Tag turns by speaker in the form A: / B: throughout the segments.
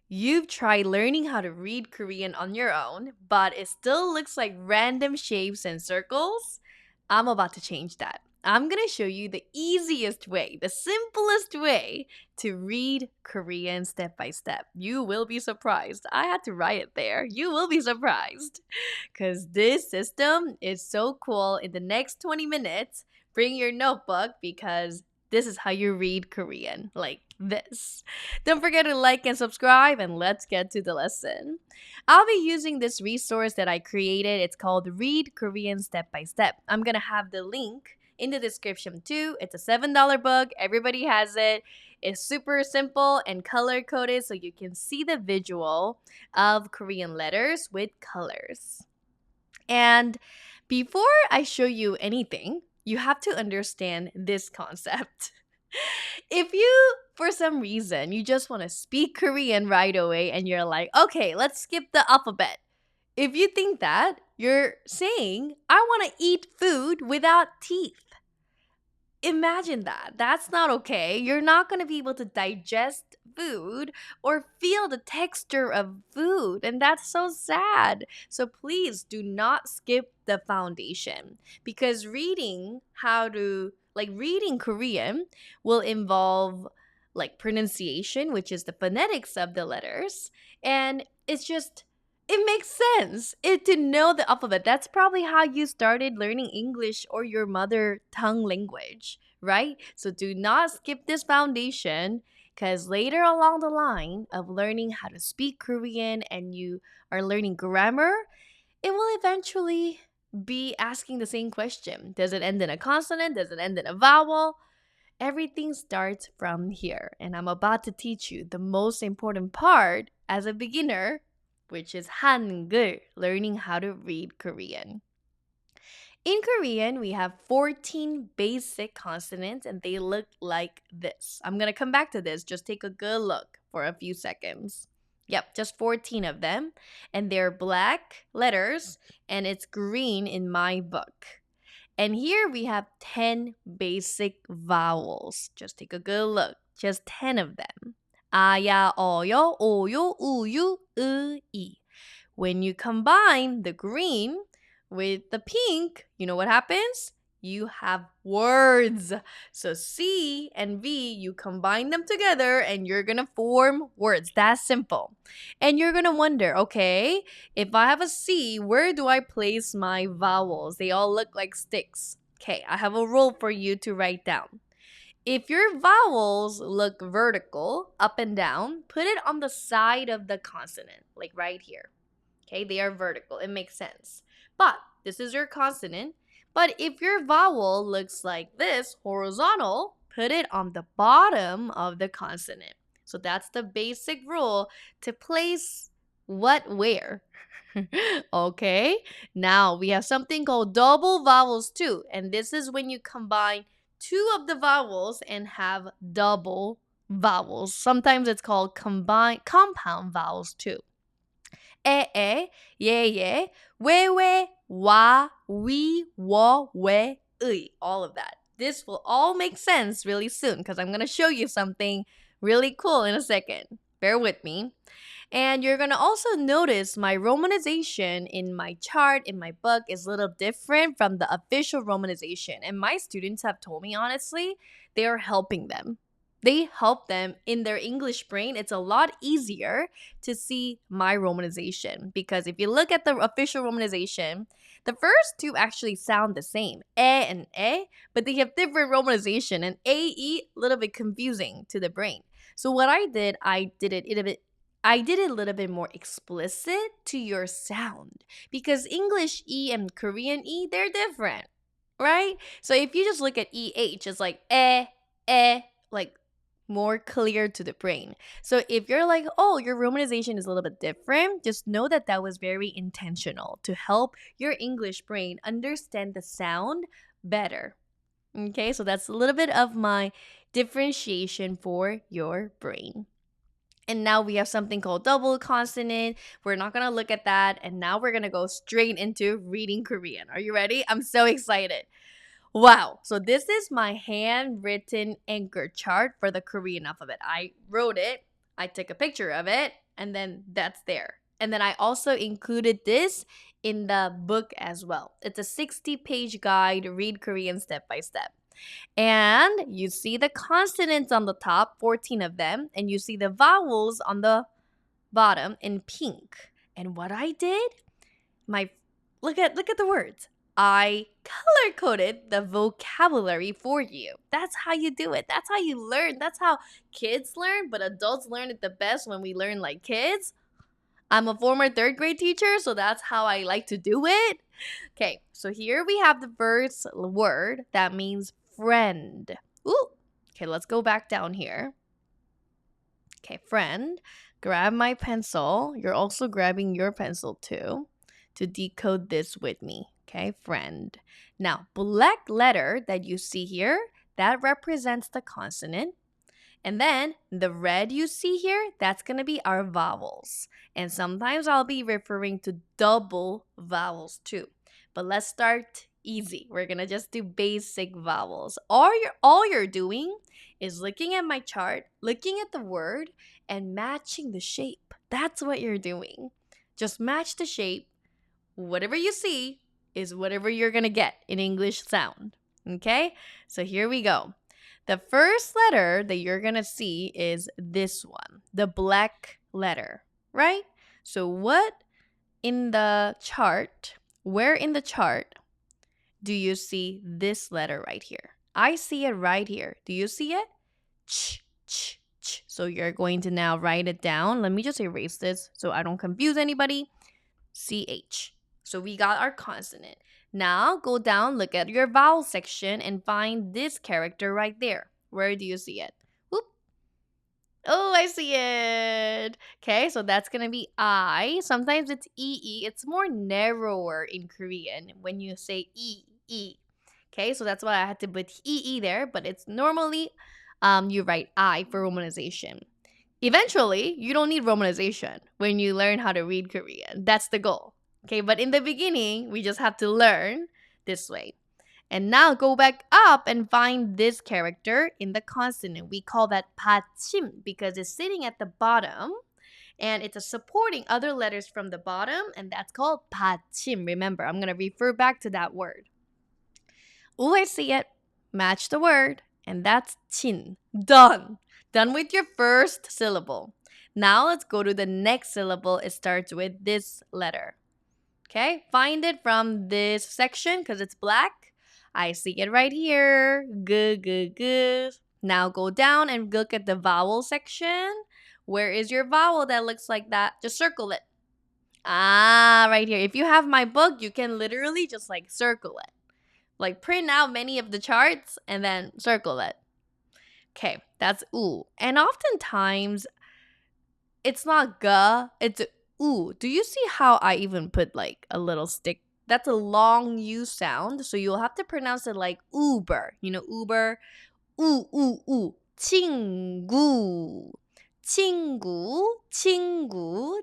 A: You've tried learning how to read Korean on your own, but it still looks like random shapes and circles? I'm about to change that. I'm gonna show you the easiest way, the simplest way to read Korean step by step. You will be surprised. I had to write it there. You will be surprised. Because this system is so cool. In the next 20 minutes, bring your notebook because this is how you read Korean. Like this. Don't forget to like and subscribe, and let's get to the lesson. I'll be using this resource that I created. It's called Read Korean Step by Step. I'm going to have the link in the description too. It's a $7 book. Everybody has it. It's super simple and color coded so you can see the visual of Korean letters with colors. And before I show you anything, you have to understand this concept. If you, for some reason, you just want to speak Korean right away and you're like, okay, let's skip the alphabet. If you think that, you're saying, I want to eat food without teeth. Imagine that. That's not okay. You're not going to be able to digest food or feel the texture of food. And that's so sad. So please do not skip the foundation because reading Korean will involve like pronunciation, which is the phonetics of the letters. And it makes sense to know the alphabet. That's probably how you started learning English or your mother tongue language, right? So do not skip this foundation because later along the line of learning how to speak Korean and you are learning grammar, it will eventually be asking the same question. Does it end in a consonant? Does it end in a vowel? Everything starts from here. And I'm about to teach you the most important part as a beginner, which is Hangul, learning how to read Korean. In Korean, we have 14 basic consonants and they look like this. I'm going to come back to this. Just take a good look for a few seconds. Yep, just 14 of them. And they're black letters and it's green in my book. And here we have 10 basic vowels. Just take a good look. Just 10 of them. 아야, 어요, 오요, 우유, 으, 이. When you combine the green with the pink, you know what happens? You have words. So C and V, you combine them together and you're going to form words. That's simple. And you're going to wonder, okay, if I have a C, where do I place my vowels? They all look like sticks. Okay, I have a rule for you to write down. If your vowels look vertical, up and down, put it on the side of the consonant, like right here. Okay, they are vertical. It makes sense. But this is your consonant. But if your vowel looks like this, horizontal, put it on the bottom of the consonant. So that's the basic rule to place what where. Okay, now we have something called double vowels too. And this is when you combine two of the vowels and have double vowels. Sometimes it's called compound vowels too. 에, 예, 왜, 와, 위, 워, 왜, 의. All of that. This will all make sense really soon because I'm going to show you something really cool in a second. Bear with me. And you're going to also notice my romanization in my chart, in my book, is a little different from the official romanization. And my students have told me, honestly, they are helping them. They help them in their English brain. It's a lot easier to see my romanization because if you look at the official romanization, the first two actually sound the same, and but they have different romanization, and a little bit confusing to the brain. So what I did a little bit more explicit to your sound because English E and Korean E, they're different, right? So if you just look at EH, it's like like more clear to the brain. So if you're like, oh, your romanization is a little bit different, just know that that was very intentional to help your English brain understand the sound better. Okay, so that's a little bit of my differentiation for your brain. And now we have something called double consonant. We're not going to look at that. And now we're going to go straight into reading Korean. Are you ready? I'm so excited. Wow. So this is my handwritten anchor chart for the Korean alphabet. I wrote it. I took a picture of it. And then that's there. And then I also included this in the book as well. It's a 60-page guide, read Korean step by step. And you see the consonants on the top, 14 of them, and you see the vowels on the bottom in pink. And what I did, my look at the words. I color coded the vocabulary for you. That's how you do it. That's how you learn. That's how kids learn, but adults learn it the best when we learn like kids. I'm a former third grade teacher, so that's how I like to do it. Okay, so here we have the first word that means friend. Ooh. Okay, let's go back down here. Okay, friend. Grab my pencil. You're also grabbing your pencil too to decode this with me. Okay, friend. Now, black letter that you see here, that represents the consonant. And then the red you see here, that's going to be our vowels. And sometimes I'll be referring to double vowels too. But let's start easy. We're going to just do basic vowels. All you're doing is looking at my chart, looking at the word, and matching the shape. That's what you're doing. Just match the shape. Whatever you see is whatever you're going to get in English sound. Okay? So here we go. The first letter that you're going to see is this one, the black letter, right? So where in the chart do you see this letter right here? I see it right here. Do you see it? Ch, ch, ch. So you're going to now write it down. Let me just erase this so I don't confuse anybody. CH. So we got our consonant. Now go down, look at your vowel section, and find this character right there. Where do you see it? Whoop. Oh, I see it. Okay, so that's going to be I. Sometimes it's EE. It's more narrower in Korean when you say E. Okay, so that's why I had to put EE there, but it's normally you write I for romanization. Eventually, you don't need romanization when you learn how to read Korean. That's the goal. Okay, but in the beginning, we just have to learn this way. And now go back up and find this character in the consonant. We call that 받침 because it's sitting at the bottom and it's supporting other letters from the bottom, and that's called 받침. Remember, I'm going to refer back to that word. Oh, I see it. Match the word, and that's 친. Done. Done with your first syllable. Now let's go to the next syllable. It starts with this letter. Okay, find it from this section because it's black. I see it right here. G. Now go down and look at the vowel section. Where is your vowel that looks like that? Just circle it. Right here. If you have my book, you can literally just like circle it. Like print out many of the charts and then circle it. Okay, that's U. And oftentimes, it's not G, it's U. Do you see how I even put like a little stick? That's a long U sound, so you'll have to pronounce it like Uber. You know, Uber. U. 친구. 친구.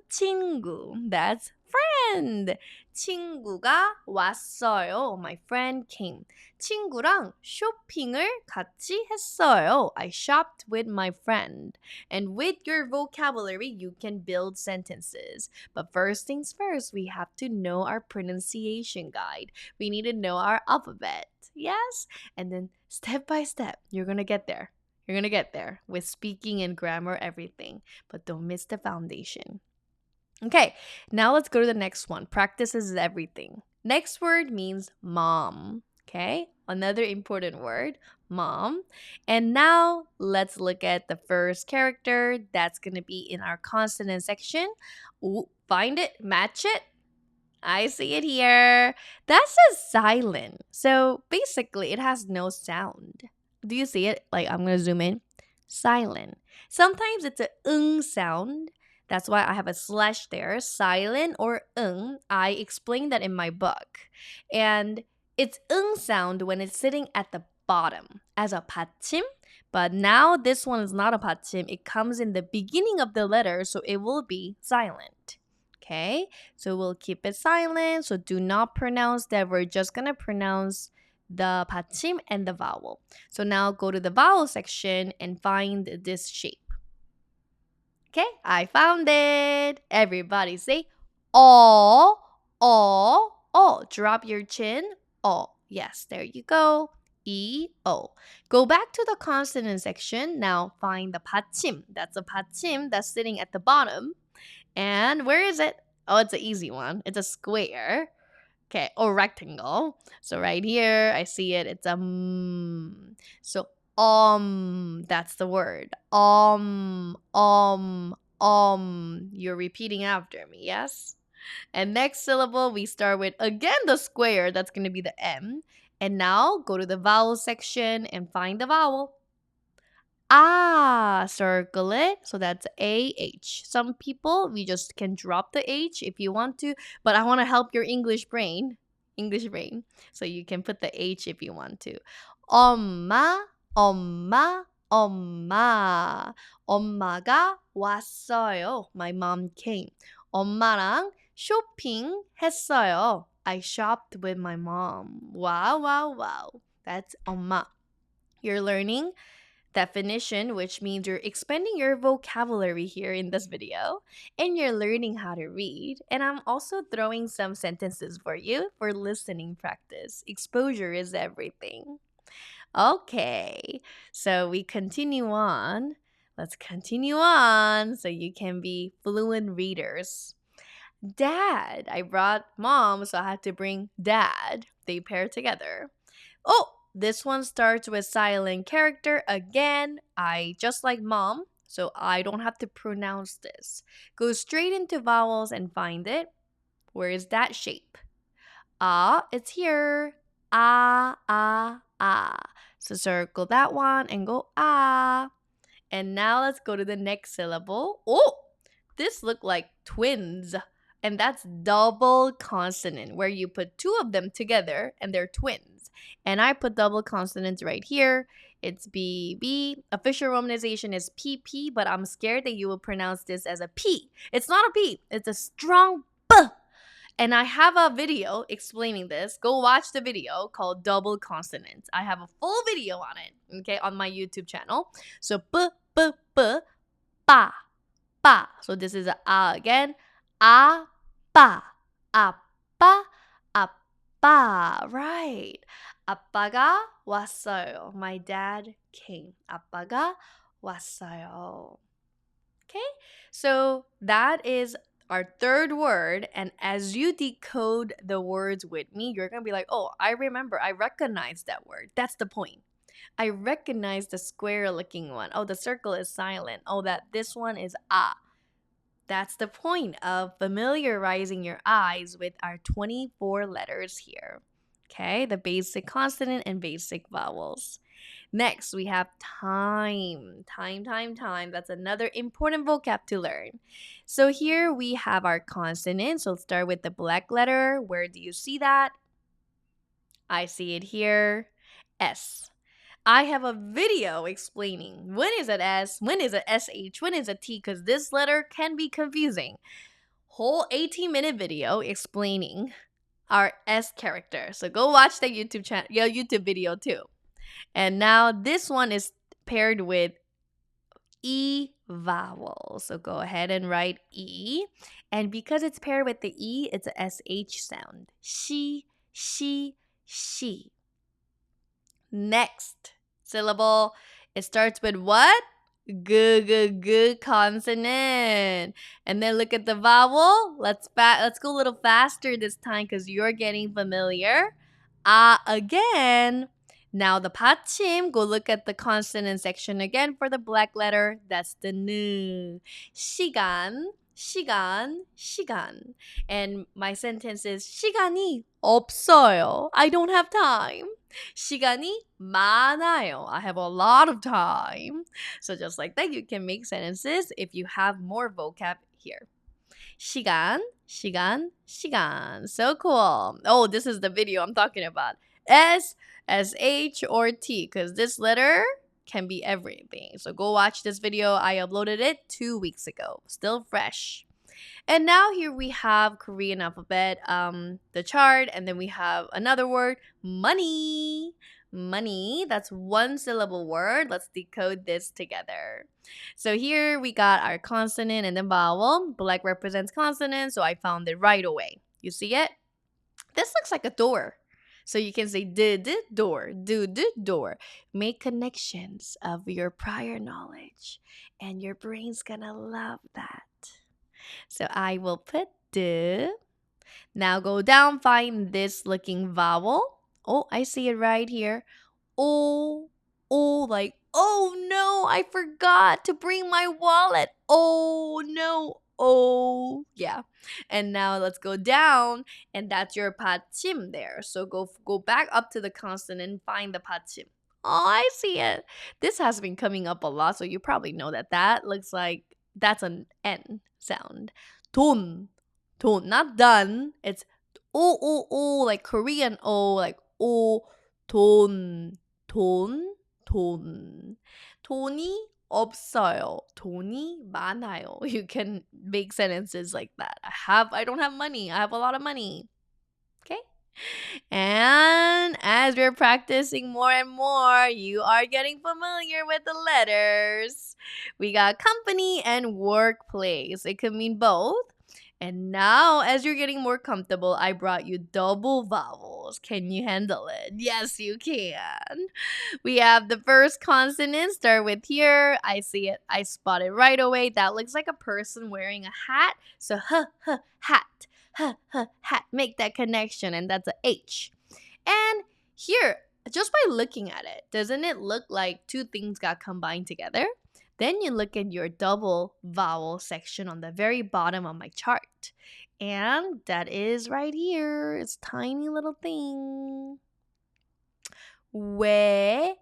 A: That's friend. 친구가 왔어요. My friend came. 친구랑 쇼핑을 같이 했어요. I shopped with my friend. And with your vocabulary, you can build sentences. But first things first, we have to know our pronunciation guide. We need to know our alphabet. Yes? And then step by step, you're going to get there. You're going to get there with speaking and grammar, everything. But don't miss the foundation. Okay, now let's go to the next one. Practice is everything. Next word means mom. Okay, another important word, mom. And now let's look at the first character that's going to be in our consonant section. Ooh, find it, match it. I see it here. That says silent. So basically, it has no sound. Do you see it? Like, I'm going to zoom in. Silent. Sometimes it's a sound. That's why I have a slash there, silent or I explained that in my book. And it's sound when it's sitting at the bottom as a 받침. But now this one is not a 받침. It comes in the beginning of the letter, so it will be silent. Okay? So we'll keep it silent. So do not pronounce that. We're just going to pronounce the 받침 and the vowel. So now go to the vowel section and find this shape. Okay, I found it. Everybody say oh, oh, oh. Drop your chin. Oh, yes, there you go. E, O. Go back to the consonant section. Now find the 받침. That's a 받침 that's sitting at the bottom. And where is it? Oh, it's an easy one. It's a square. Okay, or rectangle. So right here, I see it. It's a So that's the word. You're repeating after me, yes? And next syllable, we start with again the square. That's going to be the M. And now go to the vowel section and find the vowel. Circle it. So that's AH. Some people, we just can drop the H if you want to, but I want to help your English brain. English brain. So you can put the H if you want to. 엄마, 엄마, 엄마. 엄마가 왔어요. My mom came. 엄마랑 쇼핑했어요. I shopped with my mom. Wow, wow, wow. That's 엄마. You're learning definition, which means you're expanding your vocabulary here in this video, and you're learning how to read. And I'm also throwing some sentences for you for listening practice. Exposure is everything. Okay, so we continue on. Let's continue on so you can be fluent readers. Dad. I brought mom, so I had to bring dad. They pair together. Oh, this one starts with silent character again. I just like mom, so I don't have to pronounce this. Go straight into vowels and find it. Where is that shape? Ah, it's here. Ah, ah, ah. So circle that one and go ah. And now let's go to the next syllable. Oh, this look like twins. And that's double consonant, where you put two of them together and they're twins. And I put double consonants right here. It's BB. Official romanization is PP, but I'm scared that you will pronounce this as a P. It's not a P. It's a strong B. And I have a video explaining this. Go watch the video called Double Consonants. I have a full video on it, okay, on my YouTube channel. So B, B, B, ba, ba. So this is a again. 아빠, 아빠, 아빠. Right. 아빠가 왔어요. My dad came. 아빠가 왔어요. Okay? So that is our third word. And as you decode the words with me, you're going to be like, oh, I remember. I recognize that word. That's the point. I recognize the square looking one. Oh, the circle is silent. Oh, this one is ah. That's the point of familiarizing your eyes with our 24 letters here. Okay, the basic consonant and basic vowels. Next, we have time. Time. That's another important vocab to learn. So here we have our consonants. So let's start with the black letter. Where do you see that? I see it here. S. I have a video explaining when is it S, when is it SH, when is it T, because this letter can be confusing. Whole 18-minute video explaining our S character. So go watch the YouTube video too. And now this one is paired with E vowel. So go ahead and write E. And because it's paired with the E, it's a SH sound. She. Next syllable, it starts with what? G consonant. And then look at the vowel. Let's go a little faster this time because you're getting familiar. Again. Now the 받침, go look at the consonant section again for the black letter. That's the N. 시간. And my sentence is 시간이 없어요. I don't have time. 시간이 많아요. I have a lot of time. So just like that, you can make sentences if you have more vocab here. 시간. So cool. Oh, this is the video I'm talking about. S, SH, or T, because this letter can be everything. So go watch this video. I uploaded it 2 weeks ago. Still fresh. And now here we have Korean alphabet, the chart, and then we have another word, money. money. That's one syllable word. Let's decode this together. So here we got our consonant and then vowel. Black represents consonant, so I found it right away. You see it? This looks like a door. So you can say door, door. Make connections of your prior knowledge, and your brain's gonna love that. So I will put d. Now go down, find this looking vowel. Oh, I see it right here. Oh, like, oh no, I forgot to bring my wallet. Oh no. Oh, yeah. And now let's go down, and that's your 받침 there. So go back up to the consonant and find the 받침. Oh, I see it. This has been coming up a lot, so you probably know that looks like that's an N sound. 돈, 돈, not done. It's o, like Korean o, like o, 돈, 돈, 돈. 돈이 없어요. 돈이 많아요. You can make sentences like that. I don't have money. I have a lot of money. Okay? And as we're practicing more and more, you are getting familiar with the letters. We got company and workplace. It could mean both. And now, as you're getting more comfortable, I brought you double vowels. Can you handle it? Yes, you can. We have the first consonant. Start with here. I see it. I spot it right away. That looks like a person wearing a hat. So, hat. Hat. Make that connection, and that's a H. And here, just by looking at it, doesn't it look like two things got combined together? Then you look at your double vowel section on the very bottom of my chart. And that is right here. It's tiny little thing. We,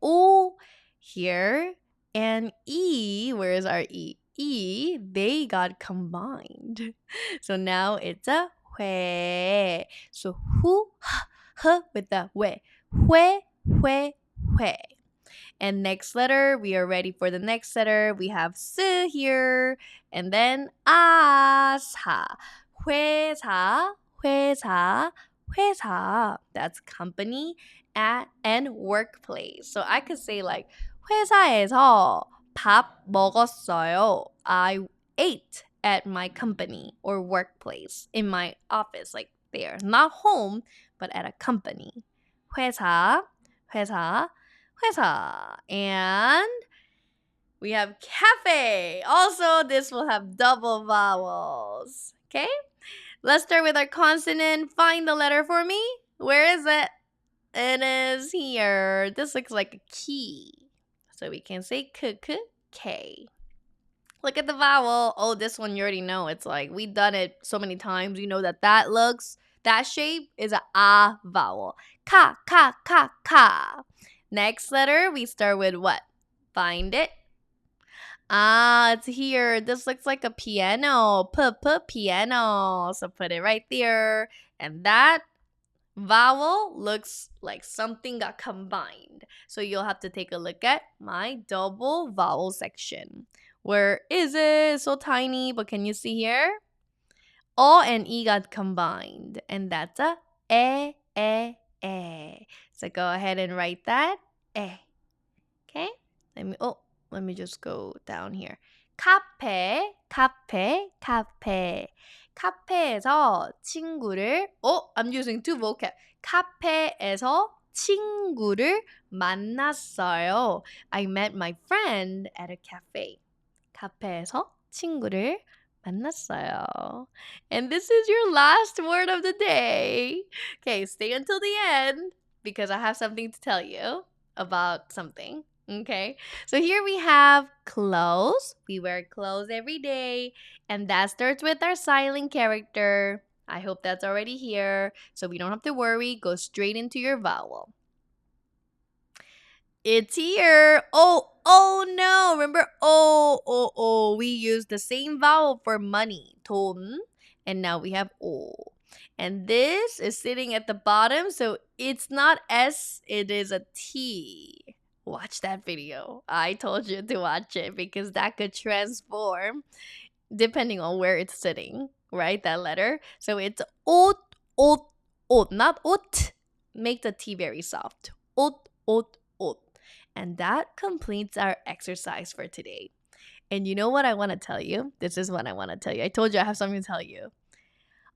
A: O here. And E, where is our E? E, they got combined. So now it's a 회. So hu, h with the we. Hue. And next letter, we are ready for the next letter. We have s here. And then 사. 회사. That's company and workplace. So I could say like 회사에서 밥 먹었어요. I ate at my company or workplace, in my office, like there. Not home, but at a company. 회사. And we have cafe. Also, this will have double vowels. Okay? Let's start with our consonant. Find the letter for me. Where is it? It is here. This looks like a key. So we can say K. Look at the vowel. Oh, this one you already know. It's like we've done it so many times. You know that shape is a ah vowel. Ka. Next letter, we start with what? Find it. Ah, it's here. This looks like a piano. Piano. So put it right there. And that vowel looks like something got combined. So you'll have to take a look at my double vowel section. Where is it? So tiny, but can you see here? O and E got combined. And that's a e. So go ahead and write that. E. Okay? Let me just go down here. 카페. 카페에서 친구를 I'm using two vocab. 카페에서 친구를 만났어요. I met my friend at a cafe. 카페에서 친구를 만났어요. And this is your last word of the day. Okay, stay until the end because I have something to tell you about something. Okay, so here we have clothes. We wear clothes every day, and that starts with our silent character. I hope that's already here, so we don't have to worry. Go straight into your vowel. It's here. Oh no. Remember, we use the same vowel for money, 돈, and now we have o. And this is sitting at the bottom, so it's not S, it is a T. Watch that video. I told you to watch it because that could transform depending on where it's sitting, right? That letter. So it's ot, not ot. Make the T very soft. Ot, ot, ot. And that completes our exercise for today. And you know what I want to tell you? This is what I want to tell you. I told you I have something to tell you.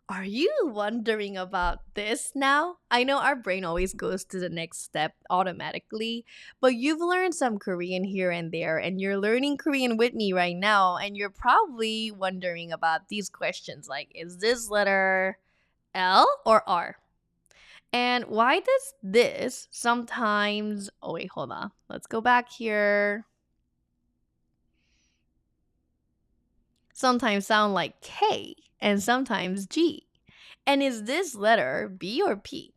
A: Are you wondering about this now? I know our brain always goes to the next step automatically, but you've learned some Korean here and there, and you're learning Korean with me right now, and you're probably wondering about these questions like, is this letter L or R? And why does this sometimes, oh wait, hold on. Let's go back here. Sometimes sound like K and sometimes G. And is this letter B or P?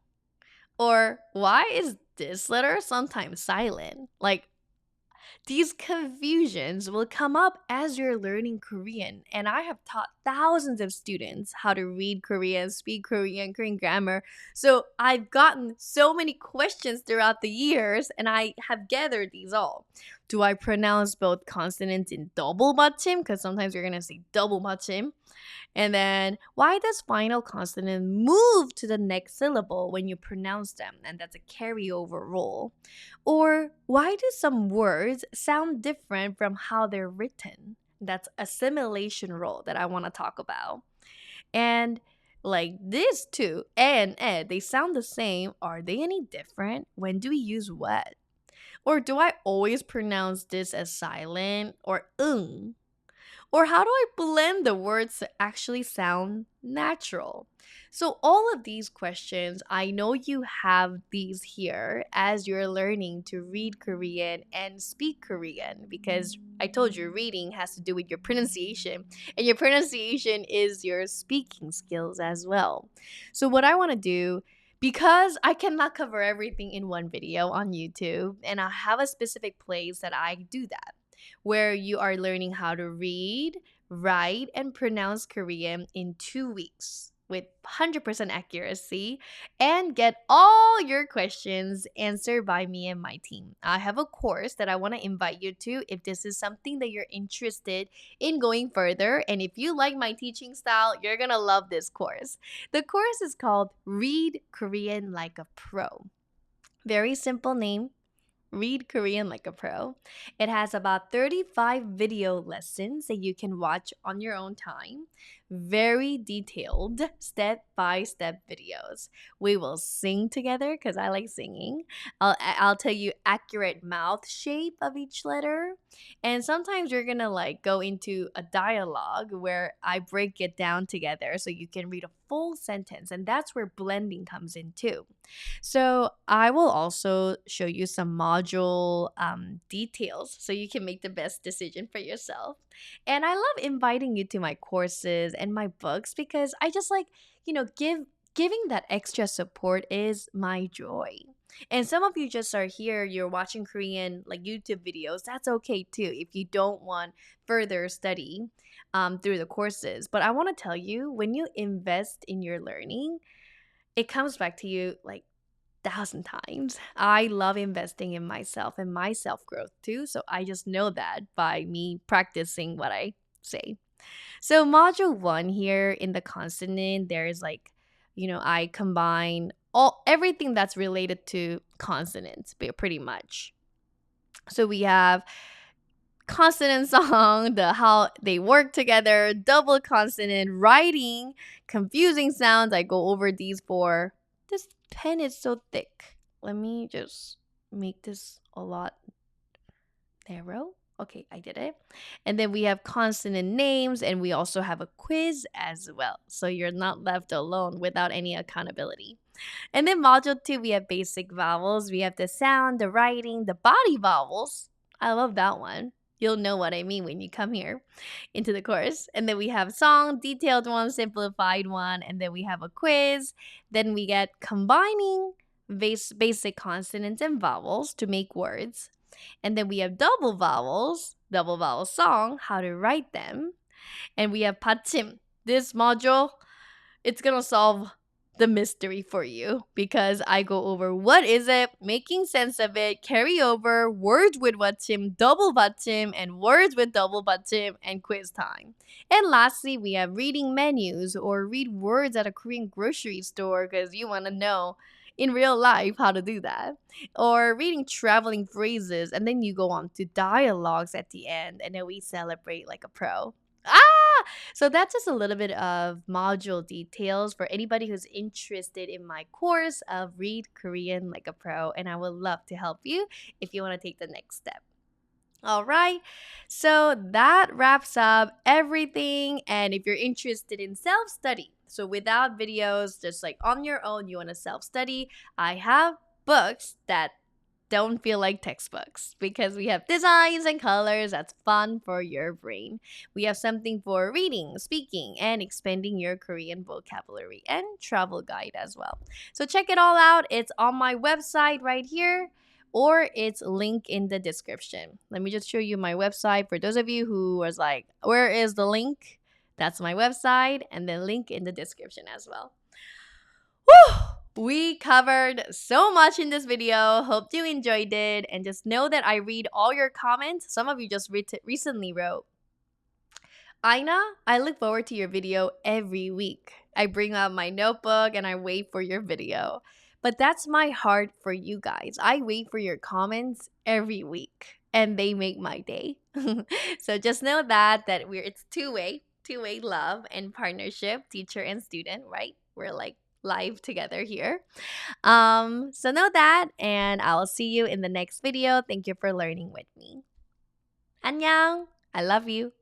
A: Or why is this letter sometimes silent? Like, these confusions will come up as you're learning Korean, and I have taught thousands of students how to read Korean, speak Korean, Korean grammar. So I've gotten so many questions throughout the years, and I have gathered these all. Do I pronounce both consonants in double butchim? Because sometimes you're gonna say double butchim. And then, why does final consonant move to the next syllable when you pronounce them? And that's a carryover rule. Or why do some words sound different from how they're written? That's assimilation rule that I want to talk about. And like this too, and they sound the same. Are they any different? When do we use what? Or do I always pronounce this as silent or ung? Or how do I blend the words to actually sound natural? So, all of these questions, I know you have these here as you're learning to read Korean and speak Korean because I told you reading has to do with your pronunciation, and your pronunciation is your speaking skills as well. So, what I want to do, because I cannot cover everything in one video on YouTube, and I have a specific place that I do that where you are learning how to read, write, and pronounce Korean in 2 weeks with 100% accuracy and get all your questions answered by me and my team. I have a course that I want to invite you to if this is something that you're interested in going further. And if you like my teaching style, you're going to love this course. The course is called Read Korean Like a Pro. Very simple name. Read Korean like a pro. It has about 35 video lessons that you can watch on your own time. Very detailed step by step videos. We will sing together because I like singing. I'll tell you accurate mouth shape of each letter. And sometimes you're going to like go into a dialogue where I break it down together so you can read a full sentence. And that's where blending comes in too. So I will also show you some module details so you can make the best decision for yourself. And I love inviting you to my courses and my books because I just like, giving that extra support is my joy. And some of you just are here, you're watching Korean like YouTube videos. That's okay too if you don't want further study through the courses. But I want to tell you, when you invest in your learning, it comes back to you like 1,000 times. I love investing in myself and my self growth too. So I just know that by me practicing what I say. So, module one here in the consonant, there's like, I combine everything that's related to consonants, pretty much. So, we have consonant song, the how they work together, double consonant, writing, confusing sounds. I go over these four. This pen is so thick. Let me just make this a lot narrow. Okay, I did it. And then we have consonant names, and we also have a quiz as well. So you're not left alone without any accountability. And then module two, we have basic vowels. We have the sound, the writing, the body vowels. I love that one. You'll know what I mean when you come here into the course. And then we have song, detailed one, simplified one. And then we have a quiz. Then we get combining basic consonants and vowels to make words. And then we have double vowel song, how to write them. And we have 받침. This module, it's going to solve the mystery for you because I go over what is it, making sense of it, carry over, words with 받침, double 받침, and words with double 받침, and quiz time. And lastly, we have reading menus or read words at a Korean grocery store because you want to know in real life how to do that. Or reading traveling phrases and then you go on to dialogues at the end and then we celebrate like a pro. Ah! So that's just a little bit of module details for anybody who's interested in my course of Read Korean Like a Pro. And I would love to help you if you want to take the next step. All right. So that wraps up everything. And if you're interested in self study, so without videos, just like on your own, you want to self study, I have books that don't feel like textbooks because we have designs and colors that's fun for your brain. We have something for reading, speaking, and expanding your Korean vocabulary and travel guide as well. So check it all out. It's on my website right here or it's linked in the description. Let me just show you my website for those of you who was like, where is the link? That's my website and then link in the description as well. Whew! We covered so much in this video. Hope you enjoyed it. And just know that I read all your comments. Some of you just recently wrote, Aina, I look forward to your video every week. I bring out my notebook and I wait for your video. But that's my heart for you guys. I wait for your comments every week and they make my day. So just know that it's two-way love and partnership, teacher and student, right? We're like live together here. So know that and I'll see you in the next video. Thank you for learning with me. Annyeong. I love you.